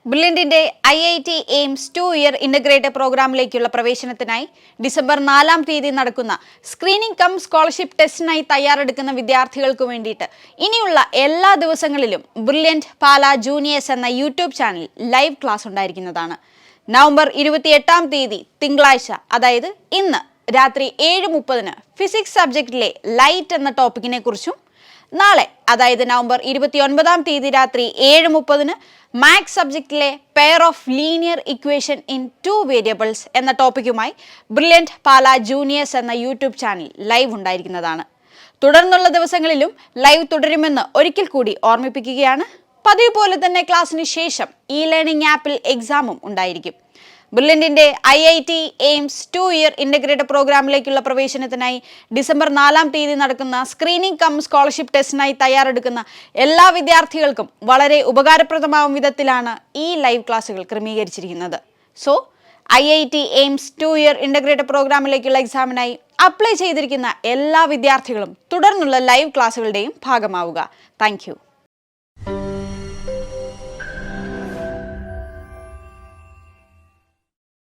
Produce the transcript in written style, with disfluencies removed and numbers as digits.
ബ്രില്യന്റിന്റെ IIT AIIMS two year integrated പ്രോഗ്രാമിലേക്കുള്ള പ്രവേശനത്തിനായി December 4-ാം തീയതി നടക്കുന്ന screening come scholarship ടെസ്റ്റിനായി തയ്യാറെടുക്കുന്ന വിദ്യാർത്ഥികൾക്ക് വേണ്ടിയിട്ട് ഇനിയുള്ള എല്ലാ ദിവസങ്ങളിലും ബ്രില്യന്റ് പാല ജൂനിയേഴ്സ് എന്ന യൂട്യൂബ് ചാനൽ ലൈവ് ക്ലാസ് ഉണ്ടായിരിക്കുന്നതാണ്. നവംബർ 28-ാം തീയതി തിങ്കളാഴ്ച, അതായത് ഇന്ന് രാത്രി 7:30 ഫിസിക്സ് സബ്ജക്റ്റിലെ ലൈറ്റ് എന്ന ടോപ്പിക്കിനെ കുറിച്ചും, നാളെ അതായത് നവംബർ 29-ാം തീയതി രാത്രി 7:30 മാത്സ് സബ്ജക്റ്റിലെ pair of linear equation in 2 variables എന്ന ടോപ്പിക്കുമായി ബ്രില്യന്റ് പാല ജൂനിയേഴ്സ് എന്ന യൂട്യൂബ് ചാനൽ ലൈവ് ഉണ്ടായിരിക്കുന്നതാണ്. തുടർന്നുള്ള ദിവസങ്ങളിലും ലൈവ് തുടരുമെന്ന് ഒരിക്കൽ കൂടി ഓർമ്മിപ്പിക്കുകയാണ്. പതിവ് പോലെ തന്നെ ക്ലാസ്സിന് ശേഷം ലേണിംഗ് ആപ്പിൽ എക്സാമും ഉണ്ടായിരിക്കും. ബ്രില്യന്റിന്റെ IIT AIIMS two year integrated പ്രോഗ്രാമിലേക്കുള്ള പ്രവേശനത്തിനായി December 4-ാം തീയതി നടക്കുന്ന സ്ക്രീനിംഗ് കം സ്കോളർഷിപ്പ് ടെസ്റ്റിനായി തയ്യാറെടുക്കുന്ന എല്ലാ വിദ്യാർത്ഥികൾക്കും വളരെ ഉപകാരപ്രദമാവും വിധത്തിലാണ് ഈ ലൈവ് ക്ലാസ്സുകൾ ക്രമീകരിച്ചിരിക്കുന്നത്. So IIT AIIMS two year integrated പ്രോഗ്രാമിലേക്കുള്ള എക്സാമിനായി അപ്ലൈ ചെയ്തിരിക്കുന്ന എല്ലാ വിദ്യാർത്ഥികളും തുടർന്നുള്ള ലൈവ് ക്ലാസ്സുകളുടെയും ഭാഗമാവുക. താങ്ക്